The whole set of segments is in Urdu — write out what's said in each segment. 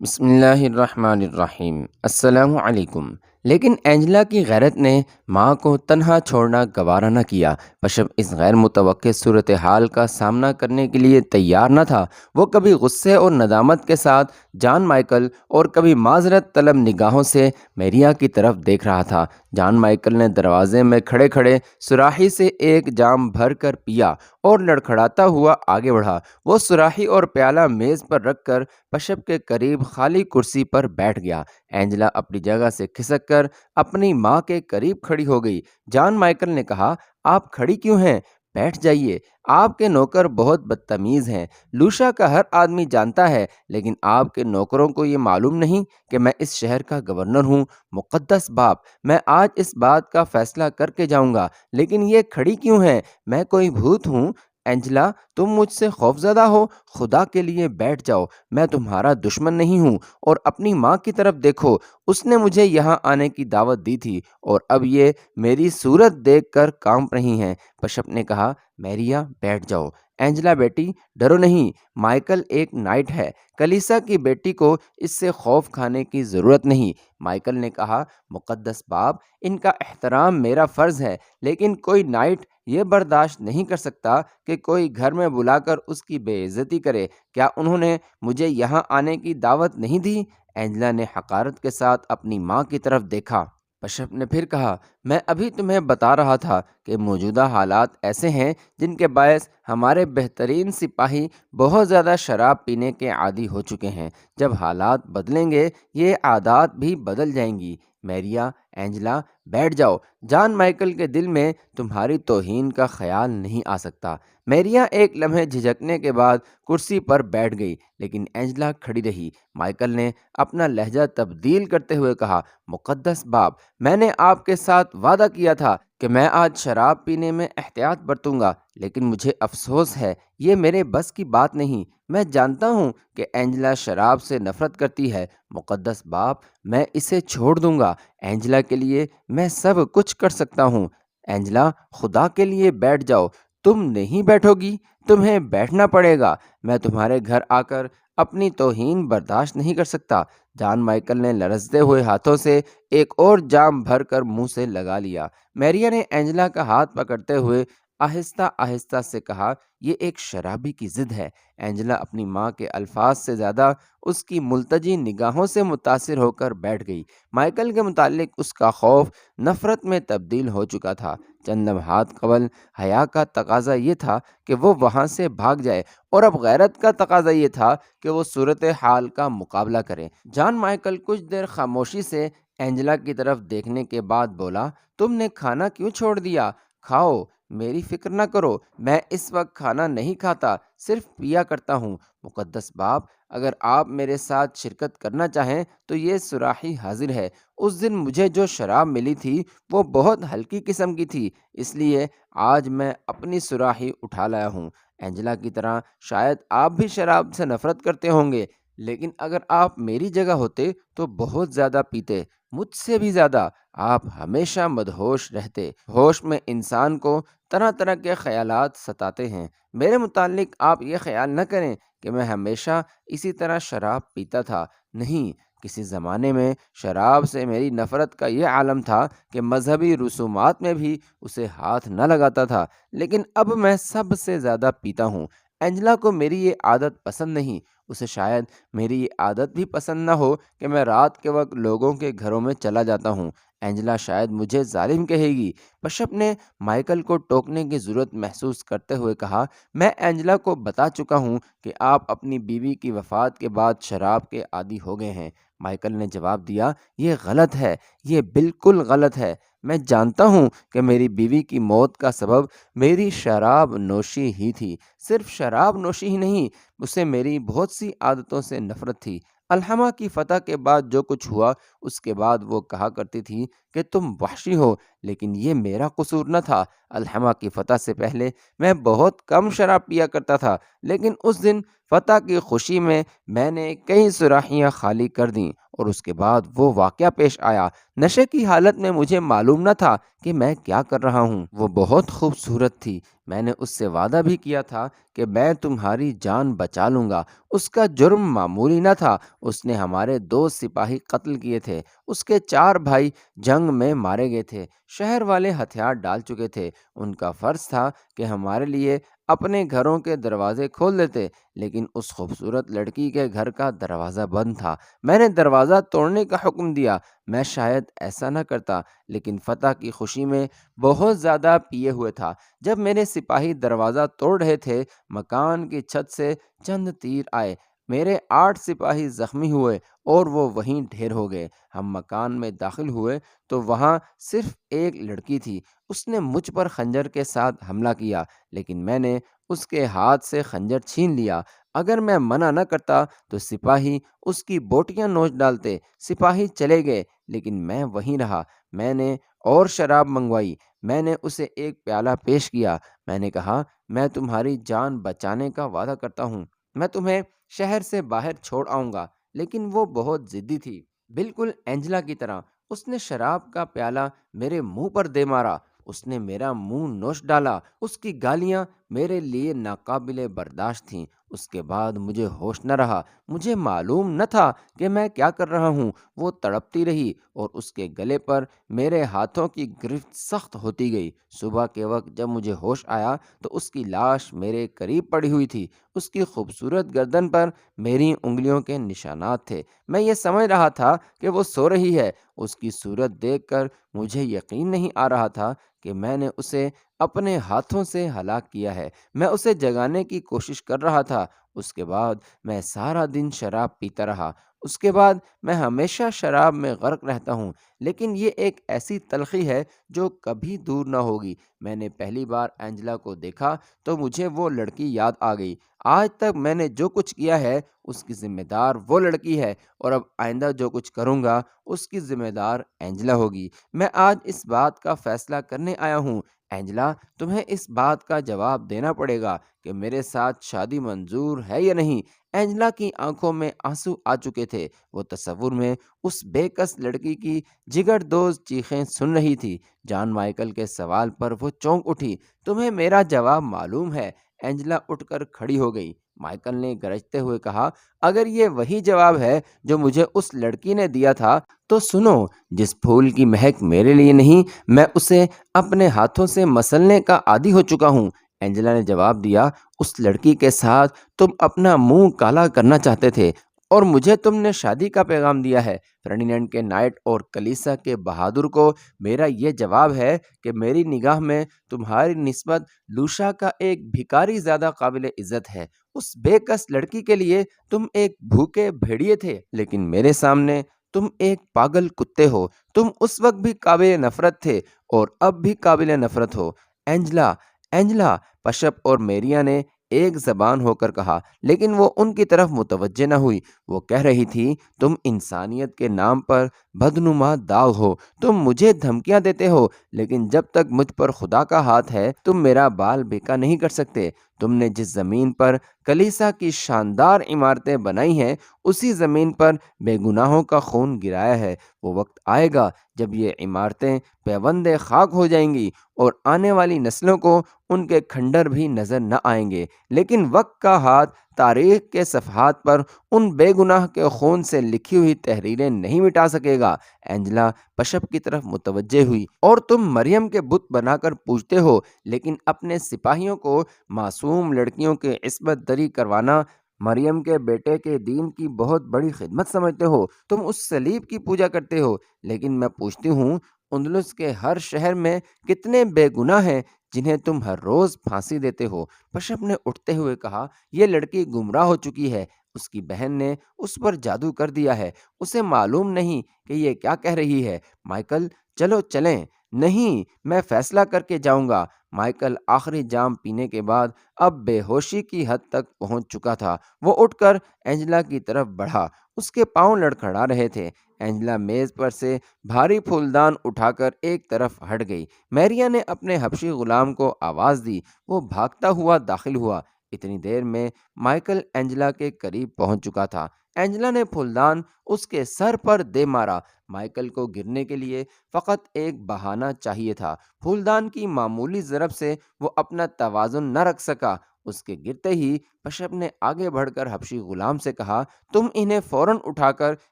بسم اللہ الرحمن الرحیم۔ السلام علیکم۔ لیکن اینجلا کی غیرت نے ماں کو تنہا چھوڑنا گوارا نہ کیا۔ پشپ اس غیر متوقع صورتحال کا سامنا کرنے کے لیے تیار نہ تھا۔ وہ کبھی غصے اور ندامت کے ساتھ جان مائیکل اور کبھی معذرت طلب نگاہوں سے میریا کی طرف دیکھ رہا تھا۔ جان مائیکل نے دروازے میں کھڑے کھڑے سراہی سے ایک جام بھر کر پیا اور لڑکھڑاتا ہوا آگے بڑھا۔ وہ سراہی اور پیالہ میز پر رکھ کر پشپ کے قریب خالی کرسی پر بیٹھ گیا۔ اینجلا اپنی جگہ سے کھسک کر اپنی ماں کے قریب کھڑی ہو گئی۔ جان مائیکل نے کہا، آپ کھڑی کیوں ہیں؟ بیٹھ جائیے، آپ کے نوکر بہت بدتمیز ہیں۔ لوشا کا ہر آدمی جانتا ہے، لیکن آپ کے نوکروں کو یہ معلوم نہیں کہ میں اس شہر کا گورنر ہوں۔ مقدس باپ، میں آج اس بات کا فیصلہ کر کے جاؤں گا، لیکن یہ کھڑی کیوں ہیں؟ میں کوئی بھوت ہوں؟ اینجلا، تم مجھ سے خوفزدہ ہو؟ خدا کے لیے بیٹھ جاؤ، میں تمہارا دشمن نہیں ہوں۔ اور اپنی ماں کی طرف دیکھو، اس نے مجھے یہاں آنے کی دعوت دی تھی اور اب یہ میری صورت دیکھ کر کانپ رہی ہیں۔ پشپ نے کہا، میریا بیٹھ جاؤ۔ اینجلا بیٹی، ڈرو نہیں، مائیکل ایک نائٹ ہے، کلیسا کی بیٹی کو اس سے خوف کھانے کی ضرورت نہیں۔ مائیکل نے کہا، مقدس باپ، ان کا احترام میرا فرض ہے، لیکن کوئی نائٹ یہ برداشت نہیں کر سکتا کہ کوئی گھر میں بلا کر اس کی بے عزتی کرے۔ کیا انہوں نے مجھے یہاں آنے کی دعوت نہیں دی؟ اینجلا نے حقارت کے ساتھ اپنی ماں کی طرف دیکھا۔ پشپ نے پھر کہا، میں ابھی تمہیں بتا رہا تھا کہ موجودہ حالات ایسے ہیں جن کے باعث ہمارے بہترین سپاہی بہت زیادہ شراب پینے کے عادی ہو چکے ہیں۔ جب حالات بدلیں گے، یہ عادات بھی بدل جائیں گی۔ میریا، اینجلا، بیٹھ جاؤ۔ جان مائیکل کے دل میں تمہاری توہین کا خیال نہیں آ سکتا۔ میریا ایک لمحے جھجکنے کے بعد کرسی پر بیٹھ گئی، لیکن اینجلا کھڑی رہی۔ مائیکل نے اپنا لہجہ تبدیل کرتے ہوئے کہا، مقدس باپ، میں نے آپ کے ساتھ وعدہ کیا تھا کہ میں آج شراب پینے میں احتیاط برتوں گا، لیکن مجھے افسوس ہے، یہ میرے بس کی بات نہیں۔ میں جانتا ہوں کہ اینجلا شراب سے نفرت کرتی ہے۔ مقدس باپ، میں اسے چھوڑ دوں گا۔ اینجلا کے لیے میں سب کچھ کر سکتا ہوں۔ اینجلا، خدا کے لیے بیٹھ جاؤ۔ تم نہیں بیٹھو گی؟ تمہیں بیٹھنا پڑے گا۔ میں تمہارے گھر آ کر اپنی توہین برداشت نہیں کر سکتا۔ جان مائیکل نے لرزتے ہوئے ہاتھوں سے ایک اور جام بھر کر منہ سے لگا لیا۔ میریا نے اینجلا کا ہاتھ پکڑتے ہوئے آہستہ آہستہ سے کہا، یہ ایک شرابی کی ضد ہے۔ اینجلا اپنی ماں کے الفاظ سے زیادہ اس کی ملتجی نگاہوں سے متاثر ہو کر بیٹھ گئی۔ مائیکل کے متعلق اس کا خوف نفرت میں تبدیل ہو چکا تھا۔ چند لمحات قبل حیا کا تقاضا یہ تھا کہ وہ وہاں سے بھاگ جائے، اور اب غیرت کا تقاضا یہ تھا کہ وہ صورتحال کا مقابلہ کرے۔ جان مائیکل کچھ دیر خاموشی سے اینجلا کی طرف دیکھنے کے بعد بولا، تم نے کھانا کیوں چھوڑ دیا؟ کھاؤ، میری فکر نہ کرو، میں اس وقت کھانا نہیں کھاتا، صرف پیا کرتا ہوں۔ مقدس باپ، اگر آپ میرے ساتھ شرکت کرنا چاہیں تو یہ سراہی حاضر ہے۔ اس دن مجھے جو شراب ملی تھی وہ بہت ہلکی قسم کی تھی، اس لیے آج میں اپنی سراہی اٹھا لایا ہوں۔ اینجلا کی طرح شاید آپ بھی شراب سے نفرت کرتے ہوں گے، لیکن اگر آپ میری جگہ ہوتے تو بہت زیادہ پیتے، مجھ سے بھی زیادہ۔ آپ ہمیشہ مدہوش رہتے۔ ہوش میں انسان کو طرح طرح کے خیالات ستاتے ہیں۔ میرے متعلق آپ یہ خیال نہ کریں کہ میں ہمیشہ اسی طرح شراب پیتا تھا۔ نہیں، کسی زمانے میں شراب سے میری نفرت کا یہ عالم تھا کہ مذہبی رسومات میں بھی اسے ہاتھ نہ لگاتا تھا، لیکن اب میں سب سے زیادہ پیتا ہوں۔ اینجلا کو میری یہ عادت پسند نہیں۔ اسے شاید میری یہ عادت بھی پسند نہ ہو کہ میں رات کے وقت لوگوں کے گھروں میں چلا جاتا ہوں۔ اینجلا شاید مجھے ظالم کہے گی۔ پشپ نے مائیکل کو ٹوکنے کی ضرورت محسوس کرتے ہوئے کہا، میں اینجلا کو بتا چکا ہوں کہ آپ اپنی بیوی کی وفات کے بعد شراب کے عادی ہو گئے ہیں۔ مائیکل نے جواب دیا، یہ غلط ہے، یہ بالکل غلط ہے۔ میں جانتا ہوں کہ میری بیوی کی موت کا سبب میری شراب نوشی ہی تھی۔ صرف شراب نوشی ہی نہیں، اسے میری بہت سی عادتوں سے نفرت تھی۔ الحمہ کی فتح کے بعد جو کچھ ہوا، اس کے بعد وہ کہا کرتی تھی کہ تم وحشی ہو، لیکن یہ میرا قصور نہ تھا۔ الحمہ کی فتح سے پہلے میں بہت کم شراب پیا کرتا تھا، لیکن اس دن فتح کی خوشی میں نے کئی سراہیاں خالی کر دیں اور اس کے بعد وہ واقعہ پیش آیا۔ نشے کی حالت میں مجھے معلوم نہ تھا کہ میں کیا کر رہا ہوں۔ وہ بہت خوبصورت تھی، میں نے اس سے وعدہ بھی کیا تھا کہ میں تمہاری جان بچا لوں گا۔ اس کا جرم معمولی نہ تھا، اس نے ہمارے 2 سپاہی قتل کیے تھے، اس کے 4 بھائی جنگ میں مارے گئے تھے، شہر والے ہتھیار ڈال چکے تھے۔ ان کا فرض تھا کہ ہمارے لیے اپنے گھروں کے دروازے کھول دیتے، لیکن اس خوبصورت لڑکی کے گھر کا دروازہ بند تھا۔ میں نے دروازہ توڑنے کا حکم دیا۔ میں شاید ایسا نہ کرتا، لیکن فتح کی خوشی میں بہت زیادہ پیے ہوئے تھا۔ جب میرے سپاہی دروازہ توڑ رہے تھے، مکان کی چھت سے چند تیر آئے، میرے 8 سپاہی زخمی ہوئے اور وہ وہیں ڈھیر ہو گئے۔ ہم مکان میں داخل ہوئے تو وہاں صرف ایک لڑکی تھی۔ اس نے مجھ پر خنجر کے ساتھ حملہ کیا، لیکن میں نے اس کے ہاتھ سے خنجر چھین لیا۔ اگر میں منع نہ کرتا تو سپاہی اس کی بوٹیاں نوچ ڈالتے۔ سپاہی چلے گئے، لیکن میں وہیں رہا۔ میں نے اور شراب منگوائی۔ میں نے اسے ایک پیالہ پیش کیا۔ میں نے کہا، میں تمہاری جان بچانے کا وعدہ کرتا ہوں، میں تمہیں شہر سے باہر چھوڑ آؤں گا۔ لیکن وہ بہت ضدی تھی، بالکل اینجلا کی طرح۔ اس نے شراب کا پیالہ میرے منہ پر دے مارا۔ اس نے میرا منہ نوچ ڈالا۔ اس کی گالیاں میرے لیے ناقابل برداشت تھیں۔ اس کے بعد مجھے ہوش نہ رہا۔ مجھے معلوم نہ تھا کہ میں کیا کر رہا ہوں۔ وہ تڑپتی رہی اور اس کے گلے پر میرے ہاتھوں کی گرفت سخت ہوتی گئی۔ صبح کے وقت جب مجھے ہوش آیا تو اس کی لاش میرے قریب پڑی ہوئی تھی۔ اس کی خوبصورت گردن پر میری انگلیوں کے نشانات تھے۔ میں یہ سمجھ رہا تھا کہ وہ سو رہی ہے۔ اس کی صورت دیکھ کر مجھے یقین نہیں آ رہا تھا کہ میں نے اسے اپنے ہاتھوں سے ہلاک کیا ہے۔ میں اسے جگانے کی کوشش کر رہا تھا۔ اس کے بعد میں سارا دن شراب پیتا رہا۔ اس کے بعد میں ہمیشہ شراب میں غرق رہتا ہوں، لیکن یہ ایک ایسی تلخی ہے جو کبھی دور نہ ہوگی۔ میں نے پہلی بار اینجلا کو دیکھا تو مجھے وہ لڑکی یاد آ گئی۔ آج تک میں نے جو کچھ کیا ہے اس کی ذمہ دار وہ لڑکی ہے، اور اب آئندہ جو کچھ کروں گا اس کی ذمہ دار اینجلا ہوگی۔ میں آج اس بات کا فیصلہ کرنے آیا ہوں۔ اینجلا، تمہیں اس بات کا جواب دینا پڑے گا کہ میرے ساتھ شادی منظور ہے یا نہیں۔ اینجلا کی آنکھوں میں آنسو آ چکے تھے۔ وہ تصور میں اس بے کس لڑکی کی جگر دوز چیخیں سن رہی تھی۔ جان مائیکل کے سوال پر وہ چونک اٹھی۔ تمہیں میرا جواب معلوم ہے۔ اینجلا اٹھ کر کھڑی ہو گئی۔ مائیکل نے گرجتے ہوئے کہا، اگر یہ وہی جواب ہے جو مجھے اس لڑکی نے دیا تھا تو سنو، جس پھول کی مہک میرے لیے نہیں، میں اسے اپنے ہاتھوں سے مسلنے کا عادی ہو چکا ہوں۔ اینجلا نے جواب دیا، اس لڑکی کے ساتھ تم اپنا منہ کالا کرنا چاہتے تھے، اور مجھے تم نے شادی کا پیغام دیا ہے۔ فرڈینینڈ کے نائٹ اور کلیسا کے بہادر کو میرا یہ جواب ہے کہ میری نگاہ میں تمہاری نسبت لوشا کا ایک بھکاری زیادہ قابل عزت ہے۔ اس بے کس لڑکی کے لیے تم ایک بھوکے بھیڑیے تھے، لیکن میرے سامنے تم ایک پاگل کتے ہو۔ تم اس وقت بھی قابل نفرت تھے اور اب بھی قابل نفرت ہو۔ اینجلا، اینجلا، پشپ اور میریا نے ایک زبان ہو کر کہا، لیکن وہ ان کی طرف متوجہ نہ ہوئی۔ وہ کہہ رہی تھی، تم انسانیت کے نام پر بدنما داغ ہو۔ تم مجھے دھمکیاں دیتے ہو، لیکن جب تک مجھ پر خدا کا ہاتھ ہے تم میرا بال بیکا نہیں کر سکتے۔ تم نے جس زمین پر کلیسا کی شاندار عمارتیں بنائی ہیں، اسی زمین پر بے گناہوں کا خون گرایا ہے۔ وہ وقت آئے گا جب یہ عمارتیں پیوند خاک ہو جائیں گی اور آنے والی نسلوں کو ان کے کھنڈر بھی نظر نہ آئیں گے، لیکن وقت کا ہاتھ تاریخ کے صفحات پر ان بے گناہ کے خون سے لکھی ہوئی تحریریں نہیں مٹا سکے گا۔ اینجلا پشپ کی طرف متوجہ ہوئی، اور تم مریم کے بت بنا کر پوجتے ہو، لیکن اپنے سپاہیوں کو معصوم لڑکیوں کے عصمت دری کروانا مریم کے بیٹے کے دین کی بہت بڑی خدمت سمجھتے ہو۔ تم اس صلیب کی پوجا کرتے ہو، لیکن میں پوچھتی ہوں، اندلس کے ہر شہر میں کتنے بے گناہ ہیں جنہیں تم ہر روز پھانسی دیتے ہو؟ پشپ نے اٹھتے ہوئے کہا، یہ لڑکی گمراہ ہو چکی ہے۔ اس کی بہن نے اس پر جادو کر دیا ہے۔ اسے معلوم نہیں کہ یہ کیا کہہ رہی ہے۔ مائیکل، چلو چلیں۔ نہیں، میں فیصلہ کر کے جاؤں گا۔ مائیکل آخری جام پینے کے بعد اب بے ہوشی کی حد تک پہنچ چکا تھا۔ وہ اٹھ کر اینجلا کی طرف بڑھا۔ اس کے پاؤں لڑکھڑا رہے تھے۔ اینجلا میز پر سے بھاری پھولدان اٹھا کر ایک طرف ہٹ گئی۔ میریا نے اپنے حبشی غلام کو آواز دی۔ وہ بھاگتا ہوا داخل ہوا۔ اتنی دیر میں مائیکل اینجلا کے قریب پہنچ چکا تھا۔ اینجلا نے پھولدان اس کے سر پر دے مارا۔ مائیکل کو گرنے کے لیے فقط ایک بہانہ چاہیے تھا۔ پھولدان کی معمولی ضرب سے وہ اپنا توازن نہ رکھ سکا۔ اس کے گرتے ہی پشپ نے آگے بڑھ کر حبشی غلام سے کہا، تم انہیں فوراً اٹھا کر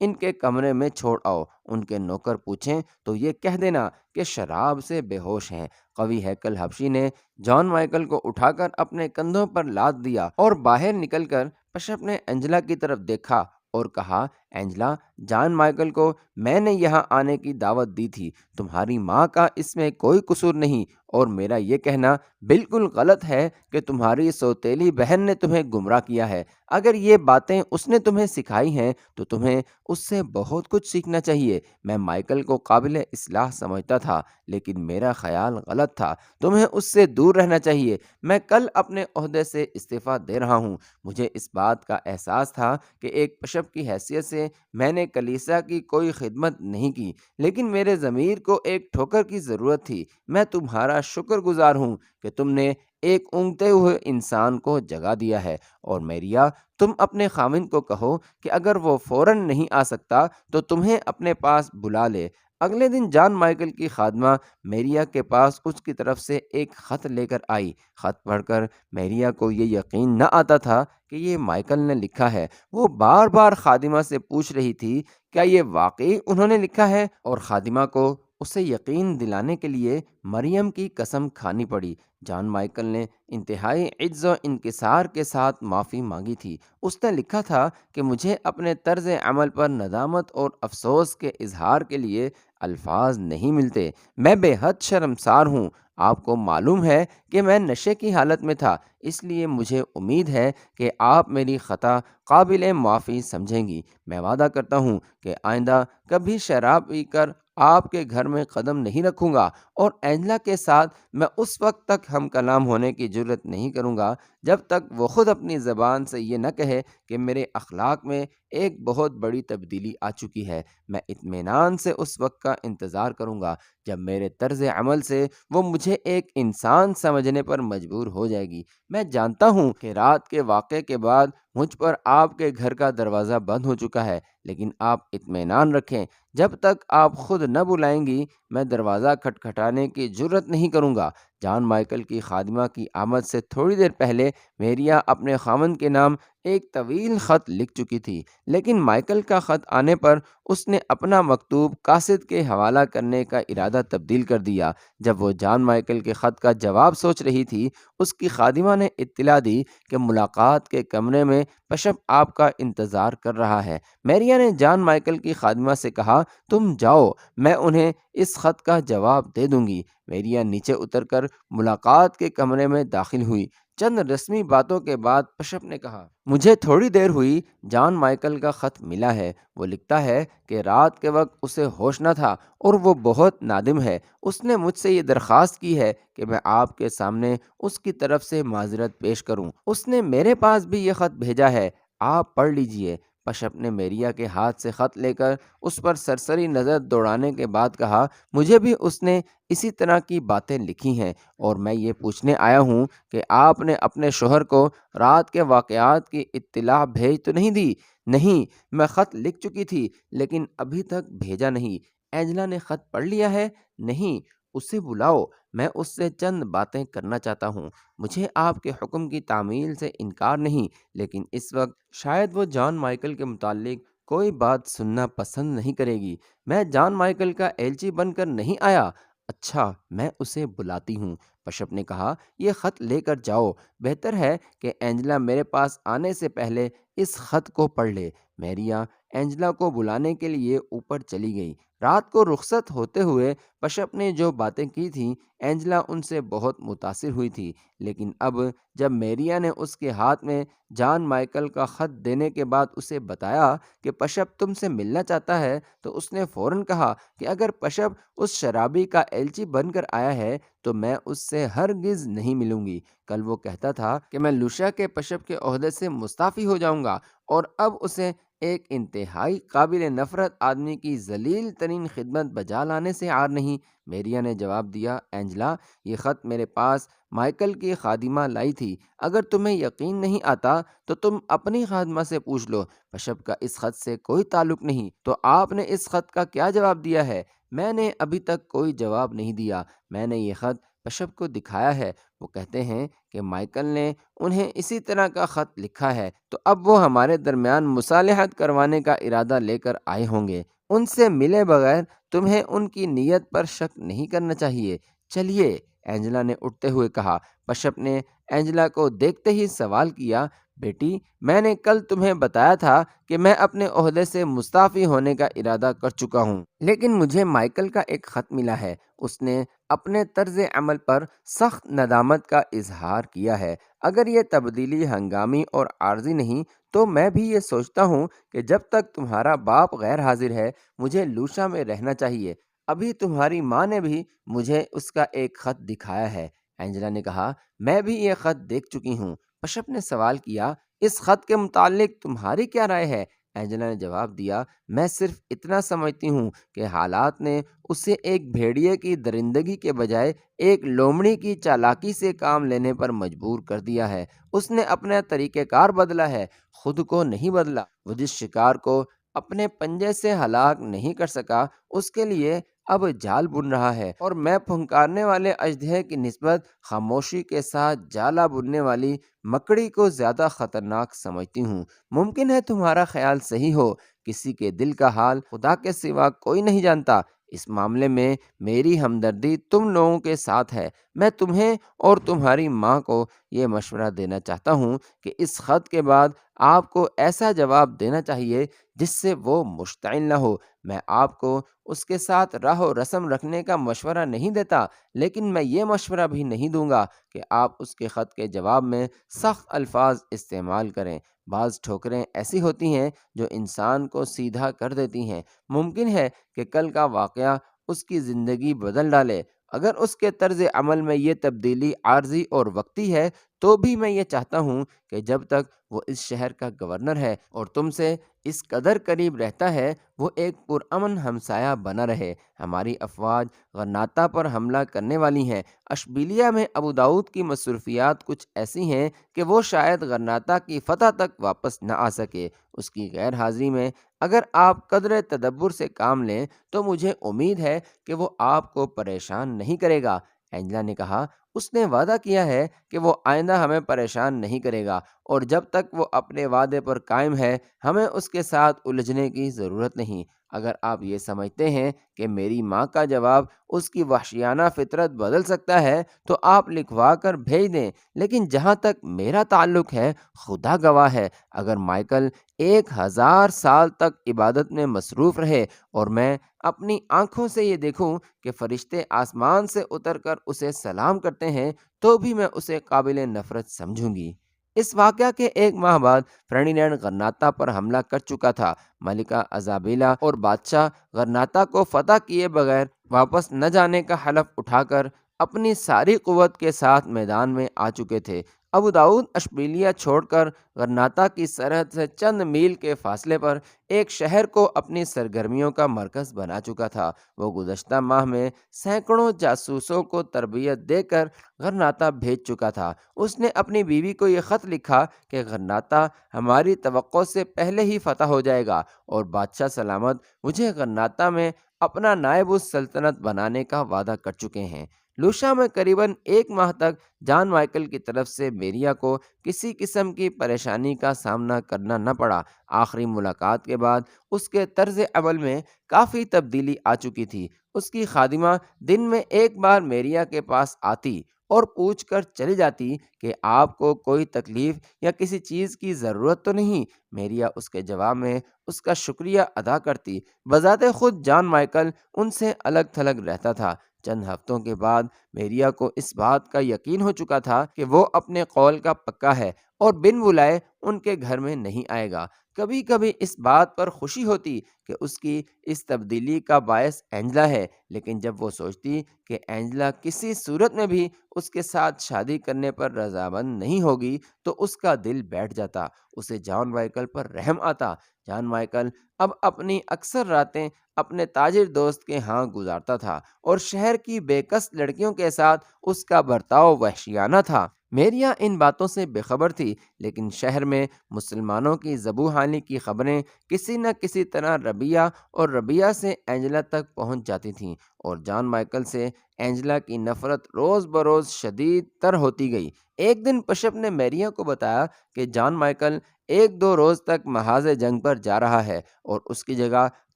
ان کے کمرے میں چھوڑ آؤ۔ ان کے نوکر پوچھیں تو یہ کہہ دینا کہ شراب سے بے ہوش ہیں۔ قوی ہیکل حبشی نے جان مائیکل کو اٹھا کر اپنے کندھوں پر لاد دیا اور باہر نکل کر پشپ نے اینجلا کی طرف دیکھا اور کہا، اینجلا، جان مائیکل کو میں نے یہاں آنے کی دعوت دی تھی۔ تمہاری ماں کا اس میں کوئی قصور نہیں، اور میرا یہ کہنا بالکل غلط ہے کہ تمہاری سوتیلی بہن نے تمہیں گمراہ کیا ہے۔ اگر یہ باتیں اس نے تمہیں سکھائی ہیں تو تمہیں اس سے بہت کچھ سیکھنا چاہیے۔ میں مائیکل کو قابل اصلاح سمجھتا تھا، لیکن میرا خیال غلط تھا۔ تمہیں اس سے دور رہنا چاہیے۔ میں کل اپنے عہدے سے استعفیٰ دے رہا ہوں۔ مجھے اس بات کا احساس تھا کہ ایک بشپ کی حیثیت سے میں نے کلیسا کی کوئی خدمت نہیں کی، لیکن میرے ضمیر کو ایک ٹھوکر کی ضرورت تھی۔ میں تمہارا شکر گزار ہوں کہ تم نے ایک اونگتے ہوئے انسان کو جگا دیا ہے، اور میریا، تم اپنے خاوند کو کہو کہ اگر وہ فوراً نہیں آ سکتا تو تمہیں اپنے پاس بلا لے۔ اگلے دن جان مائیکل کی خادمہ میریا کے پاس اس کی طرف سے ایک خط لے کر آئی۔ خط پڑھ کر میریا کو یہ یقین نہ آتا تھا کہ یہ مائیکل نے لکھا ہے۔ وہ بار بار خادمہ سے پوچھ رہی تھی، کیا یہ واقعی انہوں نے لکھا ہے؟ اور خادمہ کو اسے یقین دلانے کے لیے مریم کی قسم کھانی پڑی۔ جان مائیکل نے انتہائی عجز و انکسار کے ساتھ معافی مانگی تھی۔ اس نے لکھا تھا کہ مجھے اپنے طرز عمل پر ندامت اور افسوس کے اظہار کے لیے الفاظ نہیں ملتے۔ میں بے حد شرمسار ہوں۔ آپ کو معلوم ہے کہ میں نشے کی حالت میں تھا، اس لیے مجھے امید ہے کہ آپ میری خطا قابل معافی سمجھیں گی۔ میں وعدہ کرتا ہوں کہ آئندہ کبھی شراب پی کر آپ کے گھر میں قدم نہیں رکھوں گا، اور اینجلا کے ساتھ میں اس وقت تک ہم کلام ہونے کی جرت نہیں کروں گا جب تک وہ خود اپنی زبان سے یہ نہ کہے کہ میرے اخلاق میں ایک بہت بڑی تبدیلی آ چکی ہے۔ میں اطمینان سے اس وقت کا انتظار کروں گا جب میرے طرز عمل سے وہ مجھے ایک انسان سمجھنے پر مجبور ہو جائے گی۔ میں جانتا ہوں کہ رات کے واقعے کے بعد مجھ پر آپ کے گھر کا دروازہ بند ہو چکا ہے، لیکن آپ اطمینان رکھیں، جب تک آپ خود نہ بلائیں گی میں دروازہ کھٹکھٹانے کی جرت نہیں کروں گا۔ جان مائیکل کی خادمہ کی آمد سے تھوڑی دیر پہلے میریا اپنے خاوند کے نام ایک طویل خط لکھ چکی تھی، لیکن مائیکل کا خط آنے پر اس نے اپنا مکتوب قاصد کے حوالہ کرنے کا ارادہ تبدیل کر دیا۔ جب وہ جان مائیکل کے خط کا جواب سوچ رہی تھی، اس کی خادمہ نے اطلاع دی کہ ملاقات کے کمرے میں پشپ آپ کا انتظار کر رہا ہے۔ میریا نے جان مائیکل کی خادمہ سے کہا، تم جاؤ، میں انہیں اس خط کا جواب دے دوں گی۔ میریا نیچے اتر کر ملاقات کے کمرے میں داخل ہوئی۔ چند رسمی باتوں کے بعد پشپ نے کہا، مجھے تھوڑی دیر ہوئی، جان مائیکل کا خط ملا ہے۔ وہ لکھتا ہے کہ رات کے وقت اسے ہوش نہ تھا اور وہ بہت نادم ہے۔ اس نے مجھ سے یہ درخواست کی ہے کہ میں آپ کے سامنے اس کی طرف سے معذرت پیش کروں۔ اس نے میرے پاس بھی یہ خط بھیجا ہے، آپ پڑھ لیجئے۔ پشپ نے میریا کے ہاتھ سے خط لے کر اس پر سرسری نظر دوڑانے کے بعد کہا، مجھے بھی اس نے اسی طرح کی باتیں لکھی ہیں، اور میں یہ پوچھنے آیا ہوں کہ آپ نے اپنے شوہر کو رات کے واقعات کی اطلاع بھیج تو نہیں دی؟ نہیں، میں خط لکھ چکی تھی لیکن ابھی تک بھیجا نہیں۔ اینجلا نے خط پڑھ لیا ہے؟ نہیں، اسے بلاؤ، میں اس سے چند باتیں کرنا چاہتا ہوں۔ مجھے آپ کے حکم کی تعمیل سے انکار نہیں، لیکن اس وقت شاید وہ جان مائیکل کے متعلق کوئی بات سننا پسند نہیں کرے گی۔ میں جان مائیکل کا ایلچی بن کر نہیں آیا۔ اچھا، میں اسے بلاتی ہوں۔ پشپ نے کہا، یہ خط لے کر جاؤ۔ بہتر ہے کہ اینجلا میرے پاس آنے سے پہلے اس خط کو پڑھ لے۔ میریا اینجلا کو بلانے کے لیے اوپر چلی گئی۔ رات کو رخصت ہوتے ہوئے پشپ نے جو باتیں کی تھیں، اینجلا ان سے بہت متاثر ہوئی تھی، لیکن اب جب میریا نے اس کے ہاتھ میں جان مائیکل کا خط دینے کے بعد اسے بتایا کہ پشپ تم سے ملنا چاہتا ہے، تو اس نے فوراً کہا کہ اگر پشپ اس شرابی کا ایلچی بن کر آیا ہے تو میں اس سے ہرگز نہیں ملوں گی۔ کل وہ کہتا تھا کہ میں لوشا کے پشپ کے عہدے سے مستعفی ہو جاؤں گا، اور اب اسے ایک انتہائی قابل نفرت آدمی کی ذلیل ترین خدمت بجا لانے سے عار نہیں۔ میریا نے جواب دیا، اینجلا، یہ خط میرے پاس مائیکل کی خادمہ لائی تھی۔ اگر تمہیں یقین نہیں آتا تو تم اپنی خادمہ سے پوچھ لو۔ پشپ کا اس خط سے کوئی تعلق نہیں۔ تو آپ نے اس خط کا کیا جواب دیا ہے؟ میں نے ابھی تک کوئی جواب نہیں دیا۔ میں نے یہ خط پشپ کو دکھایا ہے۔ وہ کہتے ہیں کہ مائیکل نے انہیں اسی طرح کا خط لکھا ہے، تو اب وہ ہمارے درمیان مصالحت کروانے کا ارادہ لے کر آئے ہوں گے۔ ان سے ملے بغیر تمہیں ان کی نیت پر شک نہیں کرنا چاہیے۔ چلیے، اینجلا نے اٹھتے ہوئے کہا۔ پشپ نے اینجلا کو دیکھتے ہی سوال کیا، بیٹی، میں نے کل تمہیں بتایا تھا کہ میں اپنے عہدے سے مستعفی ہونے کا ارادہ کر چکا ہوں، لیکن مجھے مائیکل کا ایک خط ملا ہے۔ اس نے اپنے طرز عمل پر سخت ندامت کا اظہار کیا ہے۔ اگر یہ تبدیلی ہنگامی اور عارضی نہیں تو میں بھی یہ سوچتا ہوں کہ جب تک تمہارا باپ غیر حاضر ہے مجھے لوشا میں رہنا چاہیے۔ ابھی تمہاری ماں نے بھی مجھے اس کا ایک خط دکھایا ہے۔ اینجلا نے کہا، میں بھی یہ خط دیکھ چکی ہوں۔ پشپ نے سوال کیا، اس خط کے متعلق تمہاری کیا رائے ہے؟ اینجلا نے جواب دیا، میں صرف اتنا سمجھتی ہوں کہ حالات نے اسے ایک بھیڑیے کی درندگی کے بجائے ایک لومڑی کی چالاکی سے کام لینے پر مجبور کر دیا ہے۔ اس نے اپنا طریقہ کار بدلا ہے، خود کو نہیں بدلا۔ وہ جس شکار کو اپنے پنجے سے ہلاک نہیں کر سکا اس کے لیے اب جال بن رہا ہے، اور میں پھنکارنے والے اژدہے کی نسبت خاموشی کے ساتھ جالا بننے والی مکڑی کو زیادہ خطرناک سمجھتی ہوں۔ ممکن ہے تمہارا خیال صحیح ہو، کسی کے دل کا حال خدا کے سوا کوئی نہیں جانتا۔ اس معاملے میں میری ہمدردی تم لوگوں کے ساتھ ہے۔ میں تمہیں اور تمہاری ماں کو یہ مشورہ دینا چاہتا ہوں کہ اس خط کے بعد آپ کو ایسا جواب دینا چاہیے جس سے وہ مشتعل نہ ہو۔ میں آپ کو اس کے ساتھ راہ و رسم رکھنے کا مشورہ نہیں دیتا، لیکن میں یہ مشورہ بھی نہیں دوں گا کہ آپ اس کے خط کے جواب میں سخت الفاظ استعمال کریں۔ بعض ٹھوکریں ایسی ہوتی ہیں جو انسان کو سیدھا کر دیتی ہیں۔ ممکن ہے کہ کل کا واقعہ اس کی زندگی بدل ڈالے۔ اگر اس کے طرز عمل میں یہ تبدیلی عارضی اور وقتی ہے تو بھی میں یہ چاہتا ہوں کہ جب تک وہ اس شہر کا گورنر ہے اور تم سے اس قدر قریب رہتا ہے وہ ایک پرامن ہمسایہ بنا رہے۔ ہماری افواج غرناطہ پر حملہ کرنے والی ہیں۔ اشبیلیہ میں ابو داؤد کی مصروفیات کچھ ایسی ہیں کہ وہ شاید غرناطہ کی فتح تک واپس نہ آ سکے۔ اس کی غیر حاضری میں اگر آپ قدر تدبر سے کام لیں تو مجھے امید ہے کہ وہ آپ کو پریشان نہیں کرے گا۔ اینجلا نے کہا، اس نے وعدہ کیا ہے کہ وہ آئندہ ہمیں پریشان نہیں کرے گا، اور جب تک وہ اپنے وعدے پر قائم ہے ہمیں اس کے ساتھ الجھنے کی ضرورت نہیں۔ اگر آپ یہ سمجھتے ہیں کہ میری ماں کا جواب اس کی وحشیانہ فطرت بدل سکتا ہے تو آپ لکھوا کر بھیج دیں، لیکن جہاں تک میرا تعلق ہے خدا گواہ ہے، اگر مائیکل 1000 سال تک عبادت میں مصروف رہے اور میں اپنی آنکھوں سے یہ دیکھوں کہ فرشتے آسمان سے اتر کر اسے سلام کرتے ہیں تو بھی میں اسے قابل نفرت سمجھوں گی۔ اس واقعہ کے 1 ماہ بعد فرڈینینڈ غرناطہ پر حملہ کر چکا تھا۔ ملکہ ایزابیلا اور بادشاہ غرناطہ کو فتح کیے بغیر واپس نہ جانے کا حلف اٹھا کر اپنی ساری قوت کے ساتھ میدان میں آ چکے تھے۔ ابو داؤد اشبیلیہ چھوڑ کر غرناطہ کی سرحد سے چند میل کے فاصلے پر ایک شہر کو اپنی سرگرمیوں کا مرکز بنا چکا تھا۔ وہ گزشتہ ماہ میں سینکڑوں جاسوسوں کو تربیت دے کر غرناطہ بھیج چکا تھا۔ اس نے اپنی بیوی کو یہ خط لکھا کہ غرناطہ ہماری توقع سے پہلے ہی فتح ہو جائے گا، اور بادشاہ سلامت مجھے غرناطہ میں اپنا نائب السلطنت بنانے کا وعدہ کر چکے ہیں۔ لوشا میں قریباً 1 ماہ تک جان مائیکل کی طرف سے میریا کو کسی قسم کی پریشانی کا سامنا کرنا نہ پڑا۔ آخری ملاقات کے بعد اس کے طرز عمل میں کافی تبدیلی آ چکی تھی۔ اس کی خادمہ دن میں 1 بار میریا کے پاس آتی اور پوچھ کر چلی جاتی کہ آپ کو کوئی تکلیف یا کسی چیز کی ضرورت تو نہیں۔ میریا اس کے جواب میں اس کا شکریہ ادا کرتی۔ بذات خود جان مائیکل ان سے الگ تھلگ رہتا تھا۔ چند ہفتوں کے بعد میریا کو اس بات کا یقین ہو چکا تھا کہ وہ اپنے قول کا پکا ہے اور بن بلائے ان کے گھر میں نہیں آئے گا، کبھی کبھی اس بات پر خوشی ہوتی کہ اس کی اس تبدیلی کا باعث اینجلا ہے، لیکن جب وہ سوچتی کہ اینجلا کسی صورت میں بھی اس کے ساتھ شادی کرنے پر رضامند نہیں ہوگی تو اس کا دل بیٹھ جاتا۔ اسے جان مائیکل پر رحم آتا۔ جان مائیکل اب اپنی اکثر راتیں اپنے تاجر دوست کے ہاں گزارتا تھا اور شہر کی بے کس لڑکیوں کے ساتھ اس کا برتاؤ وحشیانہ تھا۔ میریا ان باتوں سے بے خبر تھی، لیکن شہر میں مسلمانوں کی ذبوحانی کی خبریں کسی نہ کسی طرح ربیہ اور ربیہ سے اینجلا تک پہنچ جاتی تھیں، اور جان مائیکل سے اینجلا کی نفرت روز بروز شدید تر ہوتی گئی۔ ایک دن پشپ نے میریا کو بتایا کہ جان مائیکل ایک دو روز تک محاذ جنگ پر جا رہا ہے اور اس کی جگہ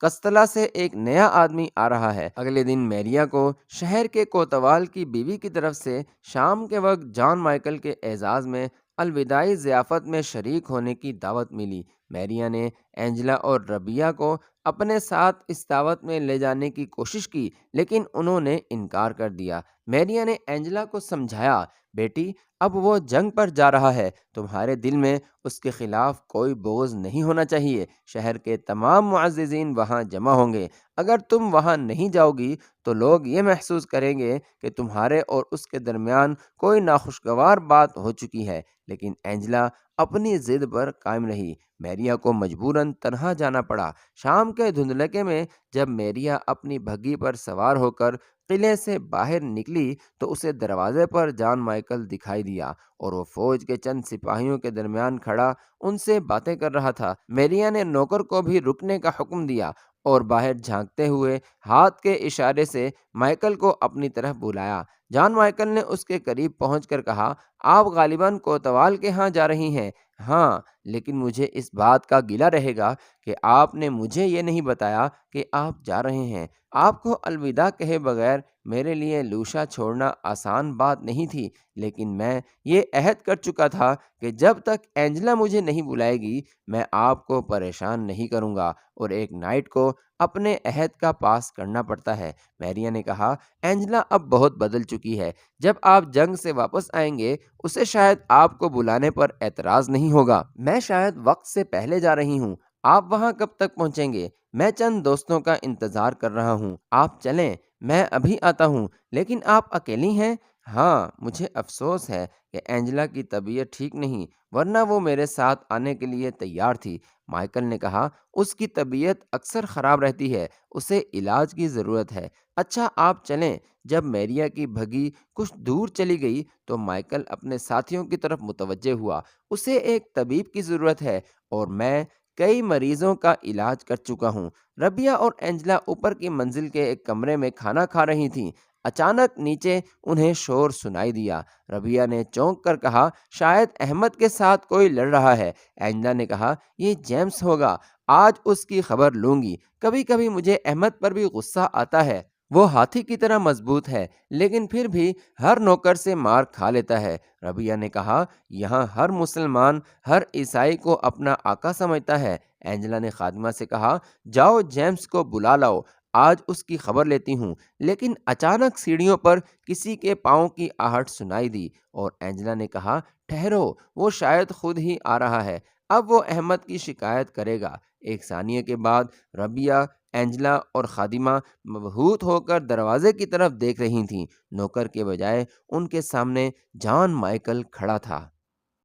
قسطلہ سے ایک نیا آدمی آ رہا ہے۔ اگلے دن میریا کو شہر کے کوتوال کی بیوی کی طرف سے شام کے وقت جان مائیکل کے اعزاز میں الوداعی ضیافت میں شریک ہونے کی دعوت ملی۔ میریا نے اینجلا اور ربیہ کو اپنے ساتھ اس دعوت میں لے جانے کی کوشش کی، لیکن انہوں نے انکار کر دیا۔ میریا نے اینجلا کو سمجھایا، بیٹی اب وہ جنگ پر جا رہا ہے، تمہارے دل میں اس کے خلاف کوئی بغض نہیں ہونا چاہیے۔ شہر کے تمام معززین وہاں جمع ہوں گے، اگر تم وہاں نہیں جاؤ گی تو لوگ یہ محسوس کریں گے کہ تمہارے اور اس کے درمیان کوئی ناخوشگوار بات ہو چکی ہے۔ لیکن اینجلا اپنی ضد پر قائم رہی۔ میریا کو مجبوراً تنہا جانا پڑا۔ شام کے دھندلکے میں جب میریا اپنی بھگی پر سوار ہو کر قلعے سے باہر نکلی تو اسے دروازے پر جان مائیکل دکھائی دیا، اور وہ فوج کے چند سپاہیوں کے درمیان کھڑا ان سے باتیں کر رہا تھا۔ میریا نے نوکر کو بھی رکنے کا حکم دیا اور باہر جھانکتے ہوئے ہاتھ کے اشارے سے مائیکل کو اپنی طرف بلایا۔ جان مائیکل نے اس کے قریب پہنچ کر کہا، آپ غالباً کوتوال کے ہاں جا رہی ہیں؟ ہاں، لیکن مجھے اس بات کا گلہ رہے گا کہ آپ نے مجھے یہ نہیں بتایا کہ آپ جا رہے ہیں۔ آپ کو الوداع کہے بغیر میرے لیے لوشا چھوڑنا آسان بات نہیں تھی، لیکن میں یہ عہد کر چکا تھا کہ جب تک اینجلا مجھے نہیں بلائے گی میں آپ کو پریشان نہیں کروں گا، اور ایک نائٹ کو اپنے عہد کا پاس کرنا پڑتا ہے۔ میریا نے کہا، اینجلا اب بہت بدل چکی ہے، جب آپ جنگ سے واپس آئیں گے اسے شاید آپ کو بلانے پر اعتراض نہیں ہوگا۔ میں شاید وقت سے پہلے جا رہی ہوں، آپ وہاں کب تک پہنچیں گے؟ میں چند دوستوں کا انتظار کر رہا ہوں، آپ چلیں، میں ابھی آتا ہوں۔ لیکن آپ اکیلی ہیں؟ ہاں، مجھے افسوس ہے کہ اینجلا کی طبیعت ٹھیک نہیں، ورنہ وہ میرے ساتھ آنے کے لیے تیار تھی۔ مائیکل نے کہا، اس کی طبیعت اکثر خراب رہتی ہے، اسے علاج کی ضرورت ہے۔ اچھا آپ چلیں۔ جب میریا کی بھگی کچھ دور چلی گئی تو مائیکل اپنے ساتھیوں کی طرف متوجہ ہوا۔ اسے ایک طبیب کی ضرورت ہے اور میں کئی مریضوں کا علاج کر چکا ہوں۔ ربیہ اور اینجلا اوپر کی منزل کے ایک کمرے میں کھانا کھا رہی تھیں۔ اچانک نیچے انہیں شور سنائی دیا۔ ربیہ نے چونک کر کہا، شاید احمد کے ساتھ کوئی لڑ رہا ہے۔ اینجلا نے کہا، یہ جیمز ہوگا، آج اس کی خبر لوں گی۔ کبھی کبھی مجھے احمد پر بھی غصہ آتا ہے، وہ ہاتھی کی طرح مضبوط ہے، لیکن پھر بھی ہر نوکر سے مار کھا لیتا ہے۔ ربیہ نے کہا، یہاں ہر مسلمان ہر عیسائی کو اپنا آقا سمجھتا ہے۔ اینجلا نے خادمہ سے کہا، جاؤ جیمز کو بلا لاؤ، آج اس کی خبر لیتی ہوں۔ لیکن اچانک سیڑھیوں پر کسی کے پاؤں کی آہٹ سنائی دی اور اینجلا نے کہا، ٹھہرو، وہ شاید خود ہی آ رہا ہے، اب وہ احمد کی شکایت کرے گا۔ ایک ثانیے کے بعد ربیہ، اینجلا اور خادمہ مبہوت ہو کر دروازے کی طرف دیکھ رہی تھیں۔ نوکر کے بجائے ان کے سامنے جان مائیکل کھڑا تھا۔